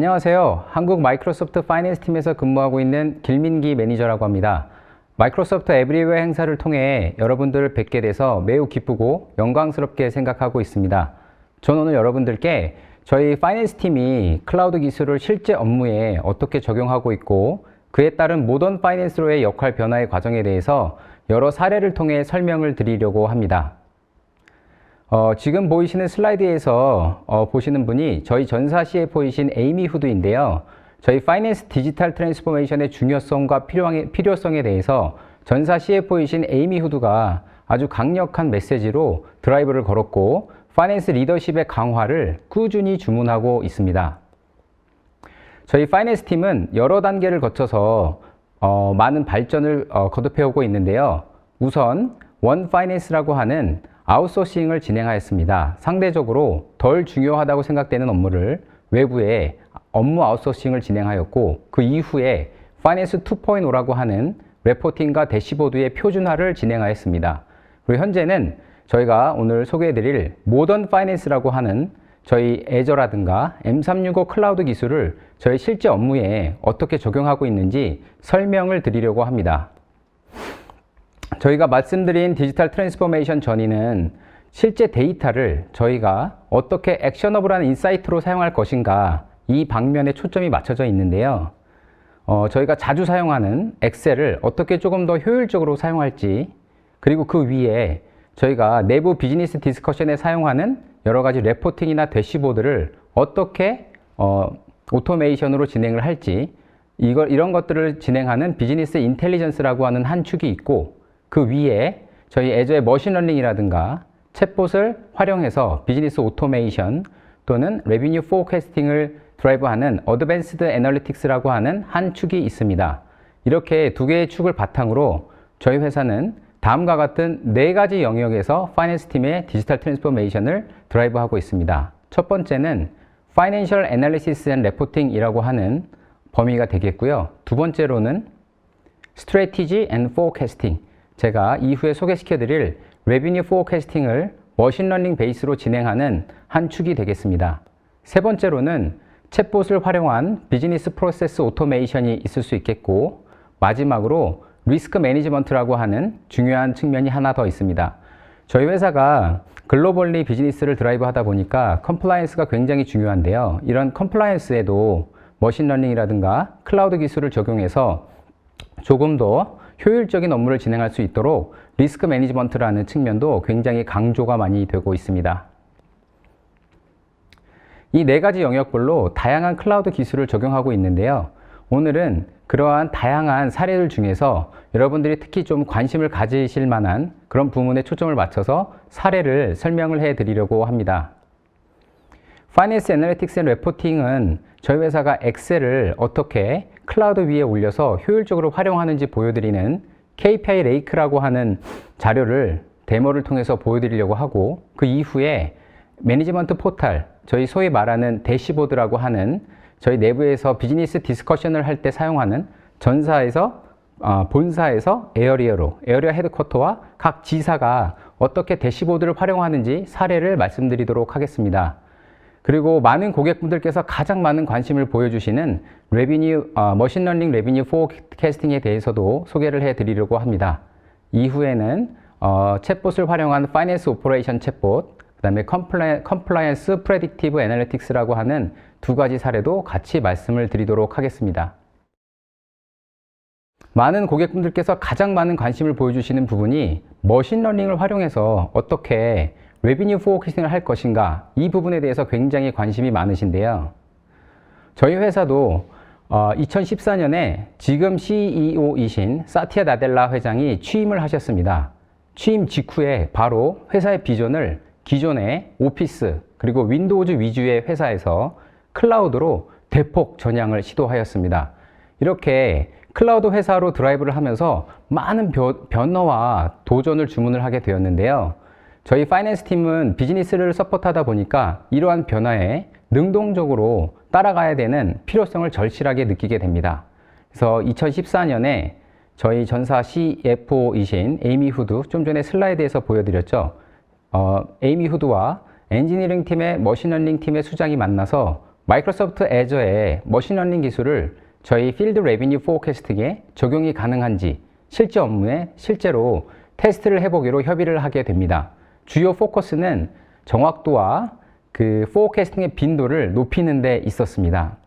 안녕하세요. 한국 마이크로소프트 파이낸스 팀에서 근무하고 있는 길민기 매니저라고 합니다. 마이크로소프트 에브리웨어 행사를 통해 여러분들을 뵙게 돼서 매우 기쁘고 영광스럽게 생각하고 있습니다. 저는 오늘 여러분들께 저희 파이낸스 팀이 클라우드 기술을 실제 업무에 어떻게 적용하고 있고 그에 따른 모던 파이낸스로의 역할 변화의 과정에 대해서 여러 사례를 통해 설명을 드리려고 합니다. 지금 보이시는 슬라이드에서 보시는 분이 저희 전사 CFO이신 에이미 후드인데요. 저희 파이낸스 디지털 트랜스포메이션의 중요성과 필요성에 대해서 전사 CFO이신 에이미 후드가 아주 강력한 메시지로 드라이브를 걸었고 파이낸스 리더십의 강화를 꾸준히 주문하고 있습니다. 저희 파이낸스 팀은 여러 단계를 거쳐서 많은 발전을 거듭해오고 있는데요. 우선 원 파이낸스라고 하는 아웃소싱을 진행하였습니다. 상대적으로 덜 중요하다고 생각되는 업무를 외부에 업무 아웃소싱을 진행하였고 그 이후에 파이낸스 2.0라고 하는 레포팅과 대시보드의 표준화를 진행하였습니다. 그리고 현재는 저희가 오늘 소개해드릴 모던 파이낸스라고 하는 저희 애저라든가 M365 클라우드 기술을 저희 실제 업무에 어떻게 적용하고 있는지 설명을 드리려고 합니다. 저희가 말씀드린 디지털 트랜스포메이션 전이는 실제 데이터를 저희가 어떻게 액셔너블한 인사이트로 사용할 것인가 이 방면에 초점이 맞춰져 있는데요. 저희가 자주 사용하는 엑셀을 어떻게 조금 더 효율적으로 사용할지, 그리고 그 위에 저희가 내부 비즈니스 디스커션에 사용하는 여러 가지 레포팅이나 대시보드를 어떻게 오토메이션으로 진행을 할지, 이런 것들을 진행하는 비즈니스 인텔리전스라고 하는 한 축이 있고, 그 위에 저희 애저의 머신러닝이라든가 챗봇을 활용해서 비즈니스 오토메이션 또는 레비뉴 포캐스팅을 드라이브하는 어드밴스드 애널리틱스라고 하는 한 축이 있습니다. 이렇게 두 개의 축을 바탕으로 저희 회사는 다음과 같은 네 가지 영역에서 파이낸스 팀의 디지털 트랜스포메이션을 드라이브하고 있습니다. 첫 번째는 파이낸셜 애널리시스 앤 레포팅이라고 하는 범위가 되겠고요. 두 번째로는 스트래티지 앤 포캐스팅, 제가 이후에 소개시켜드릴 레비뉴 포캐스팅을 머신러닝 베이스로 진행하는 한 축이 되겠습니다. 세 번째로는 챗봇을 활용한 비즈니스 프로세스 오토메이션이 있을 수 있겠고, 마지막으로 리스크 매니지먼트라고 하는 중요한 측면이 하나 더 있습니다. 저희 회사가 글로벌리 비즈니스를 드라이브 하다 보니까 컴플라이언스가 굉장히 중요한데요. 이런 컴플라이언스에도 머신러닝이라든가 클라우드 기술을 적용해서 조금 더 효율적인 업무를 진행할 수 있도록 리스크 매니지먼트라는 측면도 굉장히 강조가 많이 되고 있습니다. 이 네 가지 영역별로 다양한 클라우드 기술을 적용하고 있는데요. 오늘은 그러한 다양한 사례들 중에서 여러분들이 특히 좀 관심을 가지실 만한 그런 부분에 초점을 맞춰서 사례를 설명을 해 드리려고 합니다. 파이낸스 애널리틱스 앤 레포팅은 저희 회사가 엑셀을 어떻게 클라우드 위에 올려서 효율적으로 활용하는지 보여드리는 KPI 레이크라고 하는 자료를 데모를 통해서 보여드리려고 하고, 그 이후에 매니지먼트 포탈, 저희 소위 말하는 대시보드라고 하는 저희 내부에서 비즈니스 디스커션을 할 때 사용하는 전사에서 본사에서 에어리어 헤드쿼터와 각 지사가 어떻게 대시보드를 활용하는지 사례를 말씀드리도록 하겠습니다. 그리고 많은 고객분들께서 가장 많은 관심을 보여주시는 머신러닝 레비뉴 포캐스팅에 대해서도 소개를 해드리려고 합니다. 이후에는 챗봇을 활용한 파이낸스 오퍼레이션 챗봇, 그 다음에 컴플라이언스 프레딕티브 애널리틱스라고 하는 두 가지 사례도 같이 말씀을 드리도록 하겠습니다. 많은 고객분들께서 가장 많은 관심을 보여주시는 부분이 머신러닝을 활용해서 어떻게 레비뉴 포캐스팅을 할 것인가, 이 부분에 대해서 굉장히 관심이 많으신데요. 저희 회사도 2014년에 지금 CEO이신 사티아 나델라 회장이 취임을 하셨습니다. 취임 직후에 바로 회사의 비전을 기존의 오피스 그리고 윈도우즈 위주의 회사에서 클라우드로 대폭 전향을 시도하였습니다. 이렇게 클라우드 회사로 드라이브를 하면서 많은 변화와 도전을 주문을 하게 되었는데요. 저희 파이낸스 팀은 비즈니스를 서포트하다 보니까 이러한 변화에 능동적으로 따라가야 되는 필요성을 절실하게 느끼게 됩니다. 그래서 2014년에 저희 전사 CFO이신 에이미 후드, 좀 전에 슬라이드에서 보여드렸죠. 에이미 후드와 엔지니어링 팀의 머신러닝 팀의 수장이 만나서 마이크로소프트 애저의 머신러닝 기술을 저희 필드 레비뉴 포캐스팅에 적용이 가능한지 실제 업무에 실제로 테스트를 해보기로 협의를 하게 됩니다. 주요 포커스는 정확도와 그 포캐스팅의 빈도를 높이는 데 있었습니다.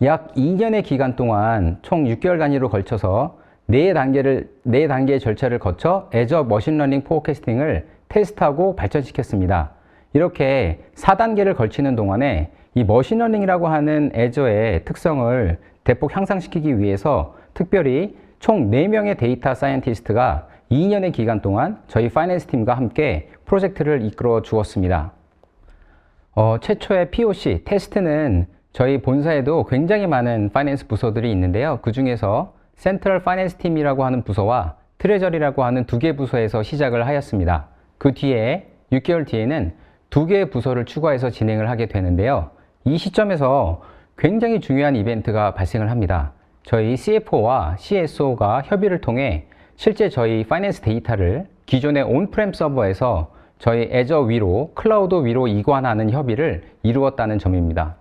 약 2년의 기간 동안 총 6개월 단위로 걸쳐서 4단계의 절차를 거쳐 애저 머신러닝 포캐스팅을 테스트하고 발전시켰습니다. 이렇게 4단계를 걸치는 동안에 이 머신러닝이라고 하는 애저의 특성을 대폭 향상시키기 위해서 특별히 총 4명의 데이터 사이언티스트가 2년의 기간 동안 저희 파이낸스 팀과 함께 프로젝트를 이끌어 주었습니다. 최초의 POC 테스트는 저희 본사에도 굉장히 많은 파이낸스 부서들이 있는데요. 그 중에서 센트럴 파이낸스 팀이라고 하는 부서와 트레저리라고 하는 2개 부서에서 시작을 하였습니다. 그 뒤에 6개월 뒤에는 2개의 부서를 추가해서 진행을 하게 되는데요. 이 시점에서 굉장히 중요한 이벤트가 발생을 합니다. 저희 CFO와 CSO가 협의를 통해 실제 저희 파이낸스 데이터를 기존의 온프렘 서버에서 저희 애저 위로, 클라우드 위로 이관하는 협의를 이루었다는 점입니다.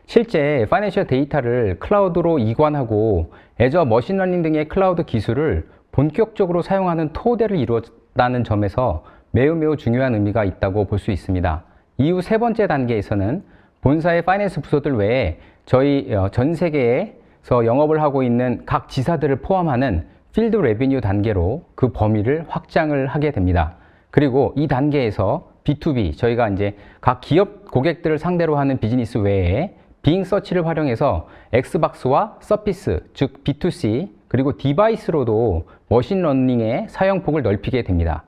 실제 파이낸셜 데이터를 클라우드로 이관하고 애저 머신러닝 등의 클라우드 기술을 본격적으로 사용하는 토대를 이루었다는 점에서 매우 중요한 의미가 있다고 볼 수 있습니다. 이후 3번째 단계에서는 본사의 파이낸스 부서들 외에 저희 전 세계에서 영업을 하고 있는 각 지사들을 포함하는 필드 레비뉴 단계로 그 범위를 확장을 하게 됩니다. 그리고 이 단계에서 B2B, 저희가 이제 각 기업 고객들을 상대로 하는 비즈니스 외에 빙 서치를 활용해서 엑스박스와 서피스, 즉 B2C, 그리고 디바이스로도 머신러닝의 사용폭을 넓히게 됩니다.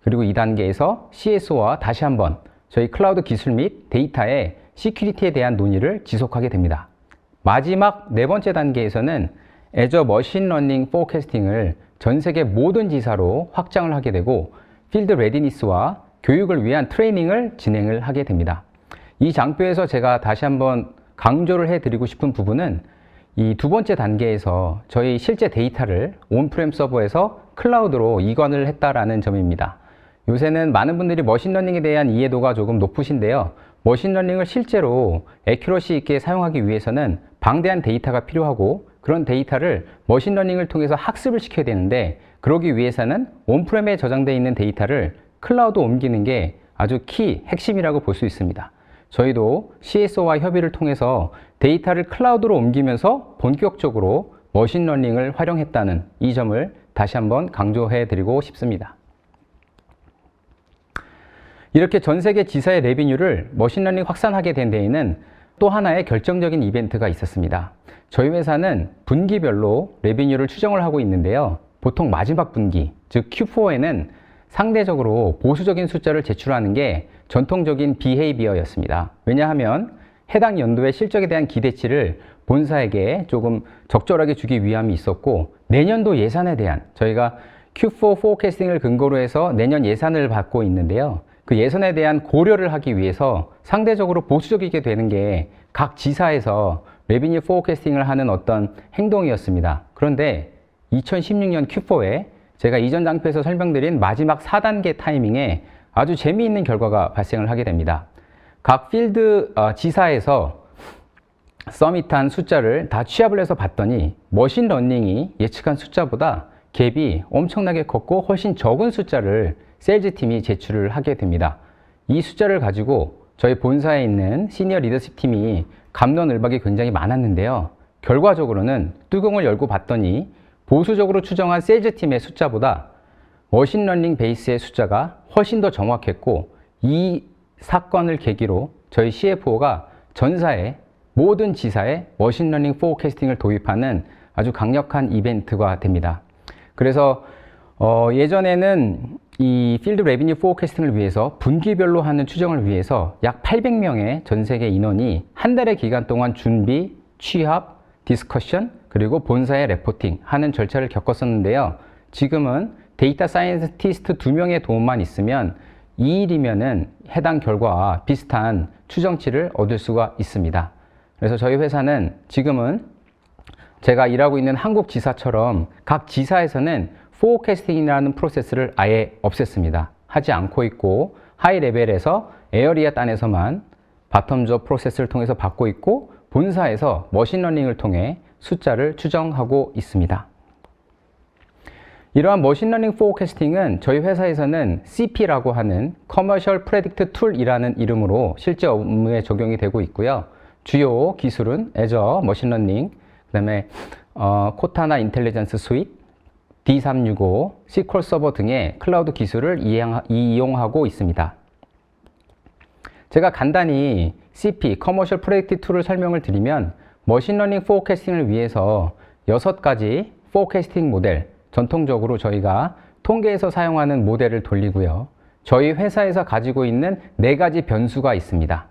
그리고 이 단계에서 CSO와 다시 한번 저희 클라우드 기술 및 데이터의 시큐리티에 대한 논의를 지속하게 됩니다. 마지막 4번째 단계에서는 애저 머신러닝 포캐스팅을 전 세계 모든 지사로 확장을 하게 되고 필드 레디니스와 교육을 위한 트레이닝을 진행을 하게 됩니다. 이 장표에서 제가 다시 한번 강조를 해드리고 싶은 부분은 이 2번째 단계에서 저희 실제 데이터를 온프렘 서버에서 클라우드로 이관을 했다라는 점입니다. 요새는 많은 분들이 머신러닝에 대한 이해도가 조금 높으신데요. 머신러닝을 실제로 애큐러시 있게 사용하기 위해서는 방대한 데이터가 필요하고 그런 데이터를 머신러닝을 통해서 학습을 시켜야 되는데 그러기 위해서는 온프렘에 저장되어 있는 데이터를 클라우드 옮기는 게 아주 핵심이라고 볼 수 있습니다. 저희도 CSO와 협의를 통해서 데이터를 클라우드로 옮기면서 본격적으로 머신러닝을 활용했다는 이 점을 다시 한번 강조해 드리고 싶습니다. 이렇게 전 세계 지사의 레비뉴를 머신러닝 확산하게 된 데에는 또 하나의 결정적인 이벤트가 있었습니다. 저희 회사는 분기별로 레비뉴를 추정을 하고 있는데요. 보통 마지막 분기, 즉 Q4에는 상대적으로 보수적인 숫자를 제출하는 게 전통적인 비헤이비어였습니다. 왜냐하면 해당 연도의 실적에 대한 기대치를 본사에게 조금 적절하게 주기 위함이 있었고 내년도 예산에 대한 저희가 Q4 포캐스팅을 근거로 해서 내년 예산을 받고 있는데요. 그 예산에 대한 고려를 하기 위해서 상대적으로 보수적이게 되는 게 각 지사에서 레비뉴 포캐스팅을 하는 어떤 행동이었습니다. 그런데 2016년 Q4에 제가 이전 장표에서 설명드린 마지막 4단계 타이밍에 아주 재미있는 결과가 발생을 하게 됩니다. 각 필드 지사에서 서밋한 숫자를 다 취합을 해서 봤더니 머신러닝이 예측한 숫자보다 갭이 엄청나게 컸고 훨씬 적은 숫자를 세일즈 팀이 제출을 하게 됩니다. 이 숫자를 가지고 저희 본사에 있는 시니어 리더십 팀이 갑론을박이 굉장히 많았는데요. 결과적으로는 뚜껑을 열고 봤더니 보수적으로 추정한 세일즈 팀의 숫자보다 머신러닝 베이스의 숫자가 훨씬 더 정확했고 이 사건을 계기로 저희 CFO가 전사의 모든 지사에 머신러닝 포캐스팅을 도입하는 아주 강력한 이벤트가 됩니다. 그래서 예전에는 이 필드 레비뉴 포캐스팅을 위해서 분기별로 하는 추정을 위해서 약 800명의 전 세계 인원이 한 달의 기간 동안 준비, 취합, 디스커션, 그리고 본사의 레포팅 하는 절차를 겪었었는데요. 지금은 데이터 사이언티스트 2명의 도움만 있으면 2일이면은 해당 결과와 비슷한 추정치를 얻을 수가 있습니다. 그래서 저희 회사는 지금은 제가 일하고 있는 한국 지사처럼 각 지사에서는 포캐스팅이라는 프로세스를 아예 없앴습니다. 하지 않고 있고 하이 레벨에서 에어리아 단에서만 바텀즈업 프로세스를 통해서 받고 있고 본사에서 머신러닝을 통해 숫자를 추정하고 있습니다. 이러한 머신러닝 포캐스팅은 저희 회사에서는 CP라고 하는 Commercial Predict Tool이라는 이름으로 실제 업무에 적용이 되고 있고요. 주요 기술은 Azure 머신러닝, 그 다음에 코타나 인텔리전스 스윗, D365, SQL 서버 등의 클라우드 기술을 이용하고 있습니다. 제가 간단히 CP, Commercial Predict Tool을 설명을 드리면 머신러닝 포캐스팅을 위해서 6가지 포캐스팅 모델, 전통적으로 저희가 통계에서 사용하는 모델을 돌리고요. 저희 회사에서 가지고 있는 4가지 변수가 있습니다.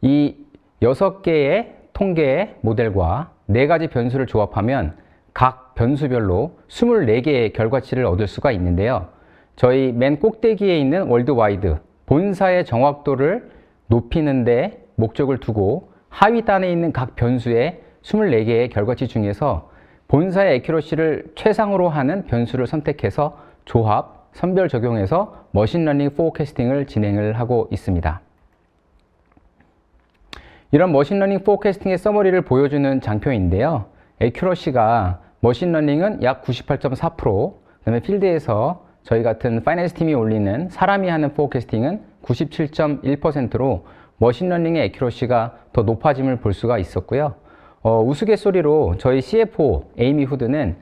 이 6개의 통계 모델과 4가지 변수를 조합하면 각 변수별로 24개의 결과치를 얻을 수가 있는데요. 저희 맨 꼭대기에 있는 월드와이드, 본사의 정확도를 높이는 데 목적을 두고 하위 단에 있는 각 변수의 24개의 결과치 중에서 본사의 애큐러시를 최상으로 하는 변수를 선택해서 조합, 선별 적용해서 머신러닝 포캐스팅을 진행을 하고 있습니다. 이런 머신러닝 포캐스팅의 서머리를 보여주는 장표인데요. 애큐러시가 머신러닝은 약 98.4%, 그다음에 필드에서 저희 같은 파이낸스 팀이 올리는 사람이 하는 포캐스팅은 97.1%로 머신러닝의 애큐러시가 더 높아짐을 볼 수가 있었고요. 우스갯소리로 저희 CFO 에이미 후드는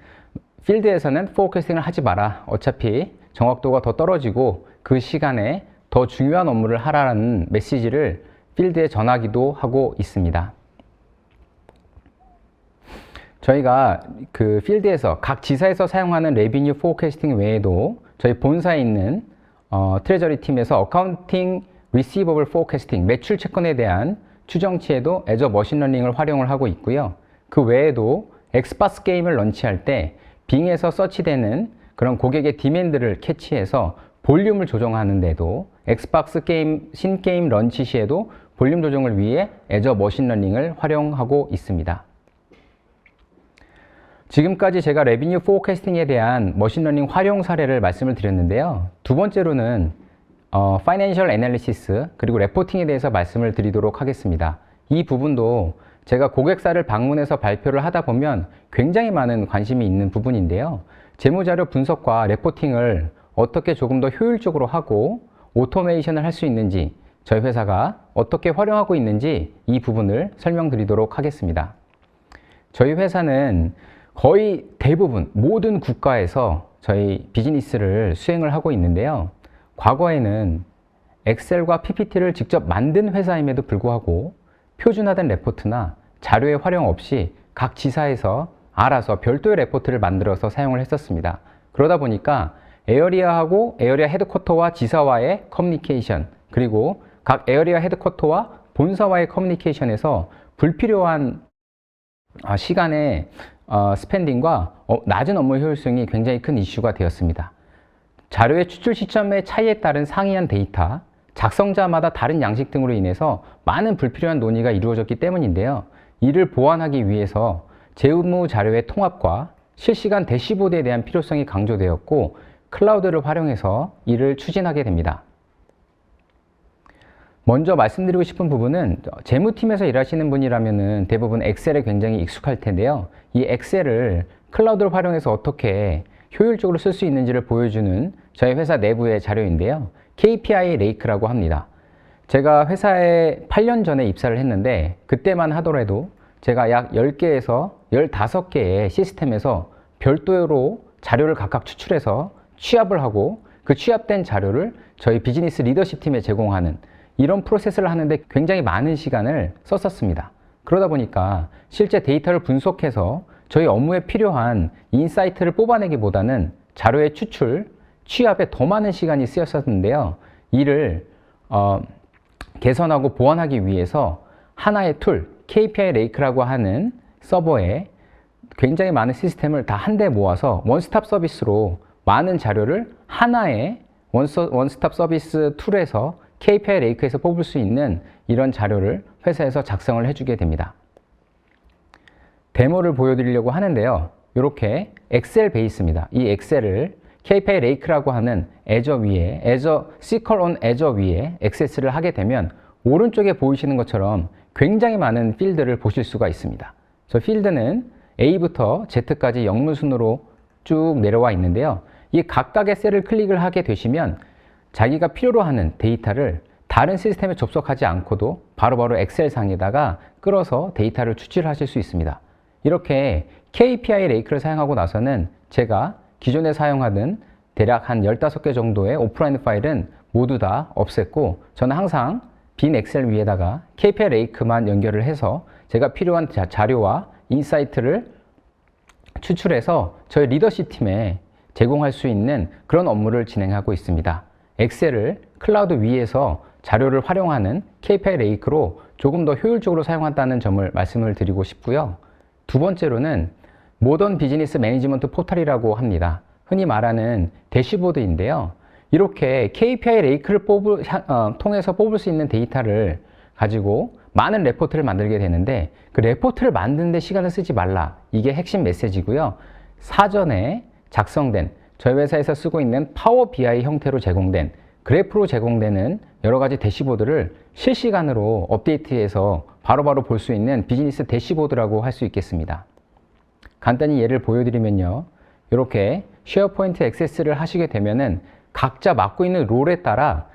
필드에서는 포캐스팅을 하지 마라. 어차피 정확도가 더 떨어지고 그 시간에 더 중요한 업무를 하라는 메시지를 필드에 전하기도 하고 있습니다. 저희가 그 필드에서 각 지사에서 사용하는 레비뉴 포캐스팅 외에도 저희 본사에 있는 트레저리 팀에서 어카운팅 리시버블 포캐스팅, 매출 채권에 대한 추정치에도 애저 머신러닝을 활용을 하고 있고요. 그 외에도 엑스박스 게임을 런치할 때 빙에서 서치되는 그런 고객의 디맨드를 캐치해서 볼륨을 조정하는 데도 엑스박스 게임, 신게임 런치 시에도 볼륨 조정을 위해 애저 머신러닝을 활용하고 있습니다. 지금까지 제가 레비뉴 포캐스팅에 대한 머신러닝 활용 사례를 말씀을 드렸는데요. 두 번째로는 파이낸셜 애널리시스 그리고 레포팅에 대해서 말씀을 드리도록 하겠습니다. 이 부분도 제가 고객사를 방문해서 발표를 하다 보면 굉장히 많은 관심이 있는 부분인데요. 재무자료 분석과 레포팅을 어떻게 조금 더 효율적으로 하고 오토메이션을 할 수 있는지, 저희 회사가 어떻게 활용하고 있는지 이 부분을 설명드리도록 하겠습니다. 저희 회사는 거의 대부분 모든 국가에서 저희 비즈니스를 수행을 하고 있는데요. 과거에는 엑셀과 PPT를 직접 만든 회사임에도 불구하고 표준화된 레포트나 자료의 활용 없이 각 지사에서 알아서 별도의 레포트를 만들어서 사용을 했었습니다. 그러다 보니까 에어리아하고 에어리아 헤드쿼터와 지사와의 커뮤니케이션, 그리고 각 에어리아 헤드쿼터와 본사와의 커뮤니케이션에서 불필요한 시간의 스펜딩과 낮은 업무 효율성이 굉장히 큰 이슈가 되었습니다. 자료의 추출 시점의 차이에 따른 상이한 데이터, 작성자마다 다른 양식 등으로 인해서 많은 불필요한 논의가 이루어졌기 때문인데요. 이를 보완하기 위해서 재무 자료의 통합과 실시간 대시보드에 대한 필요성이 강조되었고 클라우드를 활용해서 이를 추진하게 됩니다. 먼저 말씀드리고 싶은 부분은 재무팀에서 일하시는 분이라면 대부분 엑셀에 굉장히 익숙할 텐데요. 이 엑셀을 클라우드를 활용해서 어떻게 효율적으로 쓸 수 있는지를 보여주는 저희 회사 내부의 자료인데요. KPI 레이크라고 합니다. 제가 회사에 8년 전에 입사를 했는데 그때만 하더라도 제가 약 10개에서 15개의 시스템에서 별도로 자료를 각각 추출해서 취합을 하고 그 취합된 자료를 저희 비즈니스 리더십 팀에 제공하는 이런 프로세스를 하는데 굉장히 많은 시간을 썼었습니다. 그러다 보니까 실제 데이터를 분석해서 저희 업무에 필요한 인사이트를 뽑아내기보다는 자료의 추출, 취합에 더 많은 시간이 쓰였었는데요. 이를 개선하고 보완하기 위해서 하나의 툴, KPI 레이크라고 하는 서버에 굉장히 많은 시스템을 다 한데 모아서 원스톱 서비스로 많은 자료를 하나의 원스톱 서비스 툴에서 KPI 레이크에서 뽑을 수 있는 이런 자료를 회사에서 작성을 해주게 됩니다. 데모를 보여드리려고 하는데요. 이렇게 엑셀 베이스입니다. 이 엑셀을 KPI 레이크라고 하는 애저 위에, SQL on 애저 위에 액세스를 하게 되면 오른쪽에 보이시는 것처럼 굉장히 많은 필드를 보실 수가 있습니다. 저 필드는 A부터 Z까지 영문순으로 쭉 내려와 있는데요. 이 각각의 셀을 클릭을 하게 되시면 자기가 필요로 하는 데이터를 다른 시스템에 접속하지 않고도 바로바로 엑셀상에다가 끌어서 데이터를 추출하실 수 있습니다. 이렇게 KPI 레이크를 사용하고 나서는 제가 기존에 사용하던 대략 한 15개 정도의 오프라인 파일은 모두 다 없앴고, 저는 항상 빈 엑셀 위에다가 KPI 레이크만 연결을 해서 제가 필요한 자료와 인사이트를 추출해서 저희 리더십 팀에 제공할 수 있는 그런 업무를 진행하고 있습니다. 엑셀을 클라우드 위에서 자료를 활용하는 KPI 레이크로 조금 더 효율적으로 사용한다는 점을 말씀을 드리고 싶고요. 두 번째로는 모던 비즈니스 매니지먼트 포털이라고 합니다. 흔히 말하는 대시보드인데요. 이렇게 KPI 레이크를 통해서 뽑을 수 있는 데이터를 가지고 많은 레포트를 만들게 되는데, 그 레포트를 만드는 데 시간을 쓰지 말라. 이게 핵심 메시지고요. 사전에 작성된, 저희 회사에서 쓰고 있는 파워 BI 형태로 제공된, 그래프로 제공되는 여러 가지 대시보드를 실시간으로 업데이트해서 바로바로 볼 수 있는 비즈니스 대시보드라고 할 수 있겠습니다. 간단히 예를 보여드리면요. 이렇게 쉐어포인트 액세스를 하시게 되면은 각자 맡고 있는 롤에 따라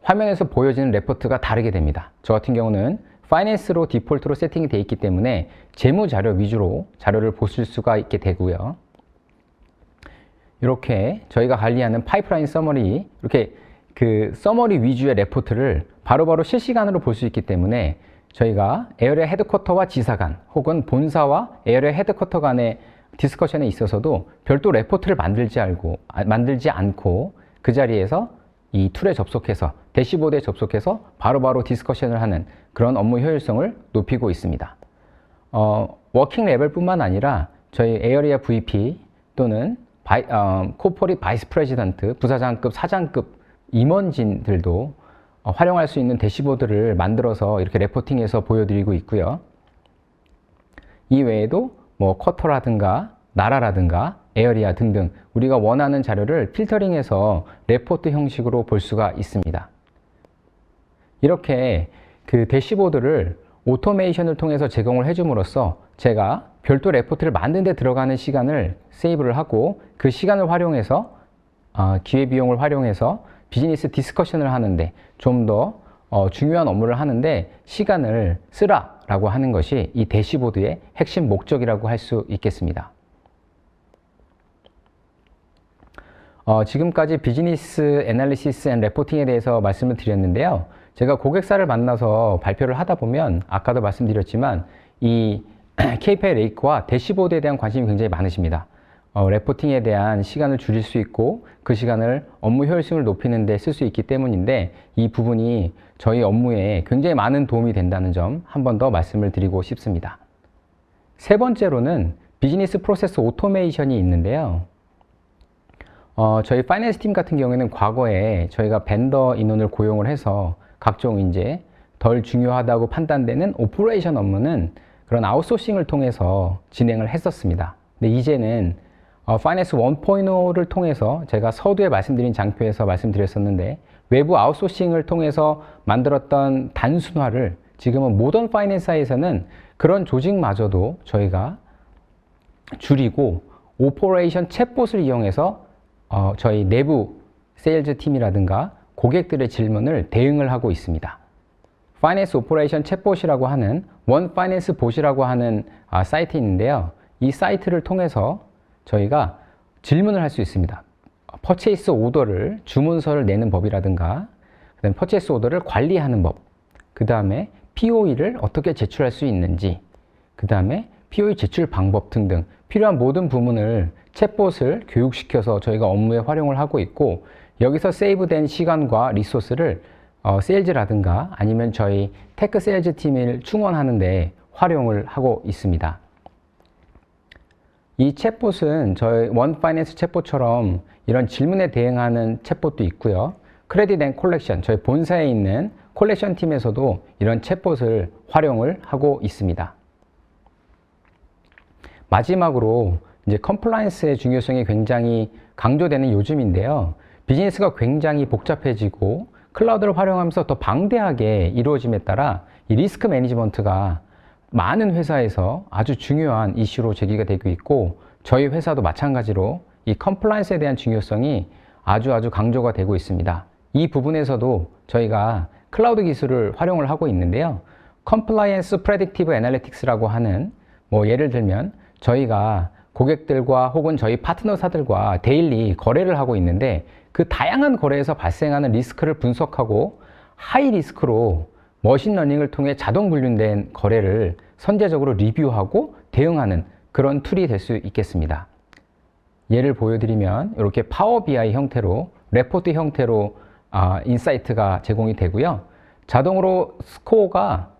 화면에서 보여지는 레포트가 다르게 됩니다. 저 같은 경우는 파이낸스로 디폴트로 세팅이 되어 있기 때문에 재무 자료 위주로 자료를 보실 수가 있게 되고요. 이렇게 저희가 관리하는 파이프라인 서머리, 이렇게 그 서머리 위주의 레포트를 바로바로 실시간으로 볼 수 있기 때문에 저희가 에어리어 헤드쿼터와 지사 간, 혹은 본사와 에어리어 헤드쿼터 간의 디스커션에 있어서도 별도 레포트를 만들지 않고 그 자리에서 이 툴에 접속해서, 대시보드에 접속해서 바로바로 디스커션을 하는 그런 업무 효율성을 높이고 있습니다. 워킹 레벨뿐만 아니라 저희 에어리어 VP 또는 코퍼릿 바이스 프레지던트, 부사장급, 사장급 임원진들도 활용할 수 있는 대시보드를 만들어서 이렇게 레포팅해서 보여드리고 있고요. 이 외에도 뭐 쿼터라든가 나라라든가 에어리아 등등 우리가 원하는 자료를 필터링해서 레포트 형식으로 볼 수가 있습니다. 이렇게 그 대시보드를 오토메이션을 통해서 제공을 해줌으로써 제가 별도 레포트를 만드는 데 들어가는 시간을 세이브를 하고, 그 시간을 활용해서 기회비용을 활용해서 비즈니스 디스커션을 하는데, 좀 더 중요한 업무를 하는데 시간을 쓰라라고 하는 것이 이 대시보드의 핵심 목적이라고 할 수 있겠습니다. 지금까지 비즈니스 애널리시스 앤 레포팅에 대해서 말씀을 드렸는데요. 제가 고객사를 만나서 발표를 하다 보면 아까도 말씀드렸지만 이 KPI 레이크와 대시보드에 대한 관심이 굉장히 많으십니다. 레포팅에 대한 시간을 줄일 수 있고 그 시간을 업무 효율성을 높이는 데 쓸 수 있기 때문인데, 이 부분이 저희 업무에 굉장히 많은 도움이 된다는 점 한 번 더 말씀을 드리고 싶습니다. 세 번째로는 비즈니스 프로세스 오토메이션이 있는데요. 저희 파이낸스 팀 같은 경우에는 과거에 저희가 벤더 인원을 고용을 해서 각종 이제 덜 중요하다고 판단되는 오퍼레이션 업무는 그런 아웃소싱을 통해서 진행을 했었습니다. 근데 이제는 파이낸스 1.0를 통해서 제가 서두에 말씀드린 장표에서 말씀드렸었는데, 외부 아웃소싱을 통해서 만들었던 단순화를 지금은 모던 파이낸스에서는 그런 조직마저도 저희가 줄이고 오퍼레이션 챗봇을 이용해서 저희 내부 세일즈 팀이라든가 고객들의 질문을 대응을 하고 있습니다. 파이낸스 오퍼레이션 챗봇이라고 하는 원 파이낸스 봇이라고 하는 사이트 있는데요. 이 사이트를 통해서 저희가 질문을 할 수 있습니다. 퍼체이스 오더를, 주문서를 내는 법이라든가, 그다음에 퍼체이스 오더를 관리하는 법, 그 다음에 POE를 어떻게 제출할 수 있는지, 그 다음에 POE 제출 방법 등등 필요한 모든 부분을 챗봇을 교육시켜서 저희가 업무에 활용을 하고 있고, 여기서 세이브된 시간과 리소스를 세일즈라든가 아니면 저희 테크 세일즈 팀을 충원하는데 활용을 하고 있습니다. 이 챗봇은 저희 원 파이낸스 챗봇처럼 이런 질문에 대응하는 챗봇도 있고요. 크레딧 앤 콜렉션, 저희 본사에 있는 콜렉션 팀에서도 이런 챗봇을 활용을 하고 있습니다. 마지막으로 이제 컴플라이언스의 중요성이 굉장히 강조되는 요즘인데요. 비즈니스가 굉장히 복잡해지고 클라우드를 활용하면서 더 방대하게 이루어짐에 따라 이 리스크 매니지먼트가 많은 회사에서 아주 중요한 이슈로 제기가 되고 있고, 저희 회사도 마찬가지로 이 컴플라이언스에 대한 중요성이 아주 강조가 되고 있습니다. 이 부분에서도 저희가 클라우드 기술을 활용을 하고 있는데요. 컴플라이언스 프레딕티브 애널리틱스라고 하는, 예를 들면 저희가 고객들과 혹은 저희 파트너사들과 데일리 거래를 하고 있는데, 그 다양한 거래에서 발생하는 리스크를 분석하고 하이 리스크로 머신러닝을 통해 자동 분류된 거래를 선제적으로 리뷰하고 대응하는 그런 툴이 될 수 있겠습니다. 예를 보여드리면 이렇게 파워 BI 형태로, 레포트 형태로 인사이트가 제공이 되고요. 자동으로 스코어가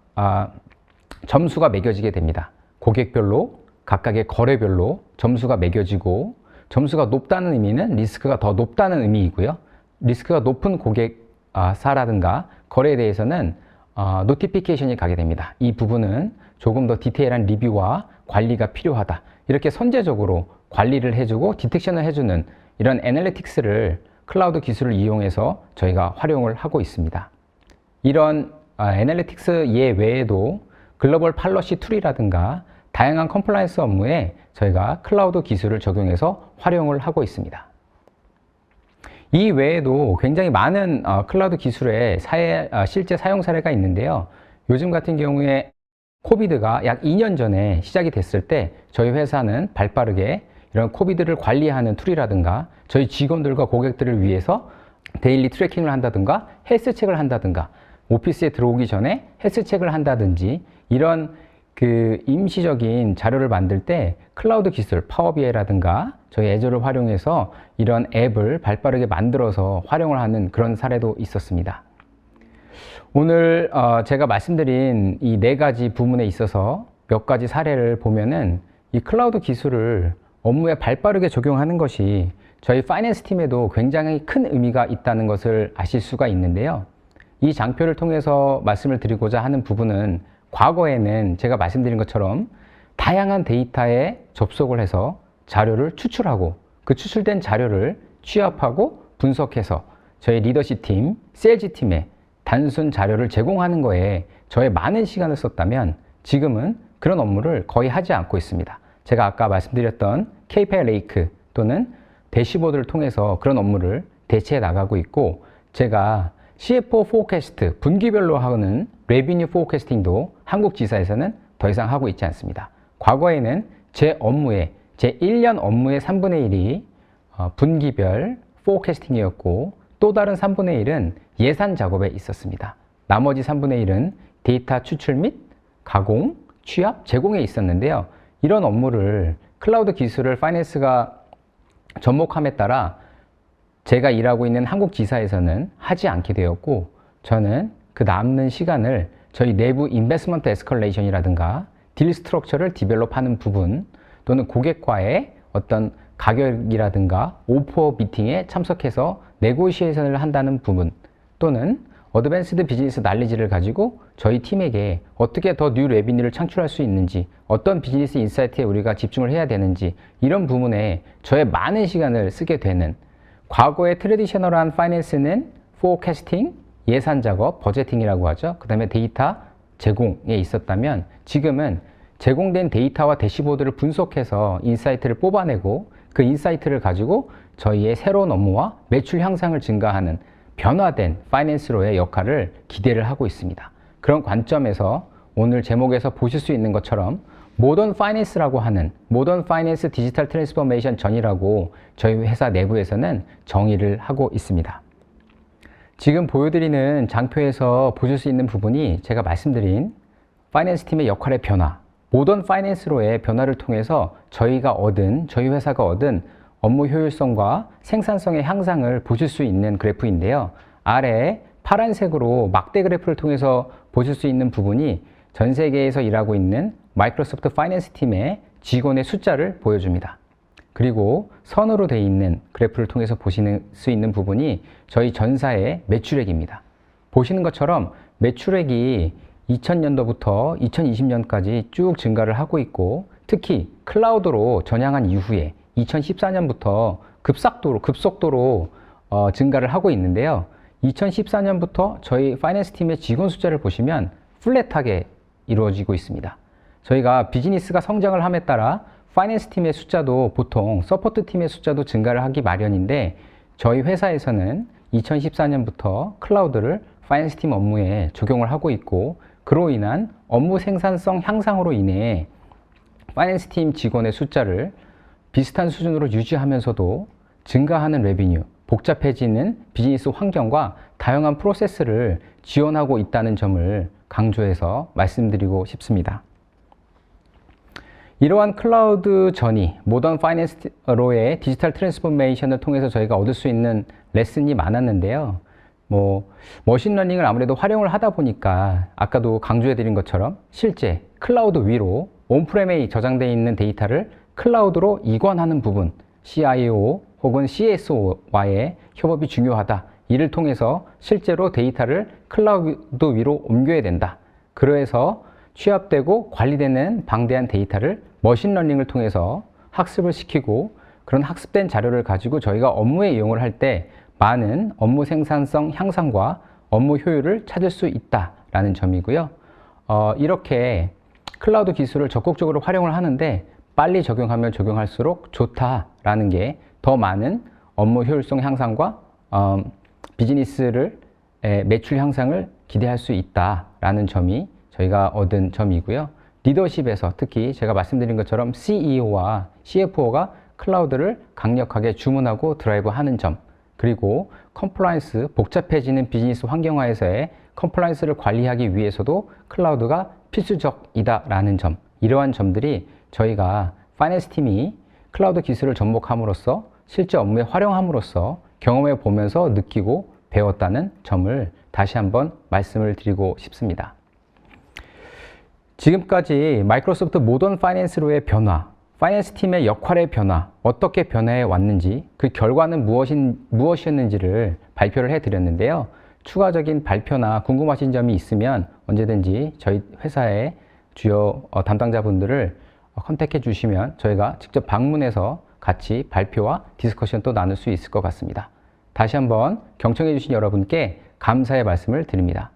점수가 매겨지게 됩니다. 고객별로, 각각의 거래별로 점수가 매겨지고, 점수가 높다는 의미는 리스크가 더 높다는 의미이고요. 리스크가 높은 고객사라든가 거래에 대해서는 노티피케이션이 가게 됩니다. 이 부분은 조금 더 디테일한 리뷰와 관리가 필요하다. 이렇게 선제적으로 관리를 해주고 디텍션을 해주는 이런 애널리틱스를 클라우드 기술을 이용해서 저희가 활용을 하고 있습니다. 이런 애널리틱스 외에도 글로벌 팔러시 툴이라든가 다양한 컴플라이언스 업무에 저희가 클라우드 기술을 적용해서 활용을 하고 있습니다. 이 외에도 굉장히 많은 클라우드 기술의 실제 사용 사례가 있는데요. 요즘 같은 경우에 코비드가 약 2년 전에 시작이 됐을 때 저희 회사는 발빠르게 이런 코비드를 관리하는 툴이라든가 저희 직원들과 고객들을 위해서 데일리 트래킹을 한다든가 헬스 체크를 한다든가 오피스에 들어오기 전에 헬스 체크를 한다든지 이런 임시적인 자료를 만들 때 클라우드 기술, 파워 BI라든가 저희 애저를 활용해서 이런 앱을 발빠르게 만들어서 활용을 하는 그런 사례도 있었습니다. 오늘 제가 말씀드린 이 4가지 부문에 있어서 몇 가지 사례를 보면은 이 클라우드 기술을 업무에 발빠르게 적용하는 것이 저희 파이낸스 팀에도 굉장히 큰 의미가 있다는 것을 아실 수가 있는데요. 이 장표를 통해서 말씀을 드리고자 하는 부분은, 과거에는 제가 말씀드린 것처럼 다양한 데이터에 접속을 해서 자료를 추출하고 그 추출된 자료를 취합하고 분석해서 저희 리더십 팀, 세일즈 팀에 단순 자료를 제공하는 거에 저의 많은 시간을 썼다면, 지금은 그런 업무를 거의 하지 않고 있습니다. 제가 아까 말씀드렸던 KPI 레이크 또는 대시보드를 통해서 그런 업무를 대체해 나가고 있고, 제가 CFO 포캐스트, 분기별로 하는 레비뉴 포캐스팅도 한국 지사에서는 더 이상 하고 있지 않습니다. 과거에는 제 1년 업무의 3분의 1이 분기별 포캐스팅이었고, 또 다른 3분의 1은 예산 작업에 있었습니다. 나머지 3분의 1은 데이터 추출 및 가공, 취합, 제공에 있었는데요. 이런 업무를 클라우드 기술을 파이낸스가 접목함에 따라 제가 일하고 있는 한국 지사에서는 하지 않게 되었고, 저는 그 남는 시간을 저희 내부 인베스먼트 에스컬레이션이라든가 딜 스트럭처를 디벨롭하는 부분, 또는 고객과의 어떤 가격이라든가 오퍼 미팅에 참석해서 네고시에이션을 한다는 부분, 또는 어드밴스드 비즈니스 날리지를 가지고 저희 팀에게 어떻게 더 뉴 레비뉴를 창출할 수 있는지, 어떤 비즈니스 인사이트에 우리가 집중을 해야 되는지, 이런 부분에 저의 많은 시간을 쓰게 되는, 과거의 트레디셔널한 파이낸스는 포캐스팅, 예산 작업, 버제팅이라고 하죠. 그 다음에 데이터 제공에 있었다면, 지금은 제공된 데이터와 대시보드를 분석해서 인사이트를 뽑아내고 그 인사이트를 가지고 저희의 새로운 업무와 매출 향상을 증가하는 변화된 파이낸스로의 역할을 기대를 하고 있습니다. 그런 관점에서 오늘 제목에서 보실 수 있는 것처럼 모던 파이낸스라고 하는, 모던 파이낸스 디지털 트랜스포메이션 전이라고 저희 회사 내부에서는 정의를 하고 있습니다. 지금 보여드리는 장표에서 보실 수 있는 부분이 제가 말씀드린 파이낸스 팀의 역할의 변화, 모던 파이낸스로의 변화를 통해서 저희 회사가 얻은 업무 효율성과 생산성의 향상을 보실 수 있는 그래프인데요. 아래에 파란색으로 막대 그래프를 통해서 보실 수 있는 부분이 전 세계에서 일하고 있는 마이크로소프트 파이낸스 팀의 직원의 숫자를 보여줍니다. 그리고 선으로 되어 있는 그래프를 통해서 보실 수 있는 부분이 저희 전사의 매출액입니다. 보시는 것처럼 매출액이 2000년도부터 2020년까지 쭉 증가를 하고 있고, 특히 클라우드로 전향한 이후에 2014년부터 급속도로 증가를 하고 있는데요. 2014년부터 저희 파이낸스 팀의 직원 숫자를 보시면 플랫하게 이루어지고 있습니다. 저희가 비즈니스가 성장을 함에 따라 파이낸스 팀의 숫자도 보통 서포트 팀의 숫자도 증가를 하기 마련인데 저희 회사에서는 2014년부터 클라우드를 파이낸스 팀 업무에 적용을 하고 있고 그로 인한 업무 생산성 향상으로 인해 파이낸스 팀 직원의 숫자를 비슷한 수준으로 유지하면서도 증가하는 레비뉴, 복잡해지는 비즈니스 환경과 다양한 프로세스를 지원하고 있다는 점을 강조해서 말씀드리고 싶습니다. 이러한 클라우드 전이 모던 파이낸스로의 디지털 트랜스포메이션을 통해서 저희가 얻을 수 있는 레슨이 많았는데요. 머신러닝을 아무래도 활용을 하다 보니까 아까도 강조해 드린 것처럼 실제 클라우드 위로 온프렘에 저장되어 있는 데이터를 클라우드로 이관하는 부분, CIO 혹은 CSO와의 협업이 중요하다. 이를 통해서 실제로 데이터를 클라우드 위로 옮겨야 된다. 그래서 취합되고 관리되는 방대한 데이터를 머신러닝을 통해서 학습을 시키고 그런 학습된 자료를 가지고 저희가 업무에 이용을 할 때 많은 업무 생산성 향상과 업무 효율을 찾을 수 있다라는 점이고요. 이렇게 클라우드 기술을 적극적으로 활용을 하는데 빨리 적용하면 적용할수록 좋다라는 게 더 많은 업무 효율성 향상과 비즈니스를 매출 향상을 기대할 수 있다라는 점이 저희가 얻은 점이고요. 리더십에서 특히 제가 말씀드린 것처럼 CEO와 CFO가 클라우드를 강력하게 주문하고 드라이브하는 점, 그리고 컴플라이언스, 복잡해지는 비즈니스 환경화에서의 컴플라이언스를 관리하기 위해서도 클라우드가 필수적이다라는 점, 이러한 점들이 저희가 파이낸스 팀이 클라우드 기술을 접목함으로써 실제 업무에 활용함으로써 경험해 보면서 느끼고 배웠다는 점을 다시 한번 말씀을 드리고 싶습니다. 지금까지 마이크로소프트 모던 파이낸스로의 변화, 파이낸스 팀의 역할의 변화, 어떻게 변화해 왔는지, 그 결과는 무엇이었는지를 발표를 해드렸는데요. 추가적인 발표나 궁금하신 점이 있으면 언제든지 저희 회사의 주요 담당자분들을 컨택해 주시면 저희가 직접 방문해서 같이 발표와 디스커션 또 나눌 수 있을 것 같습니다. 다시 한번 경청해 주신 여러분께 감사의 말씀을 드립니다.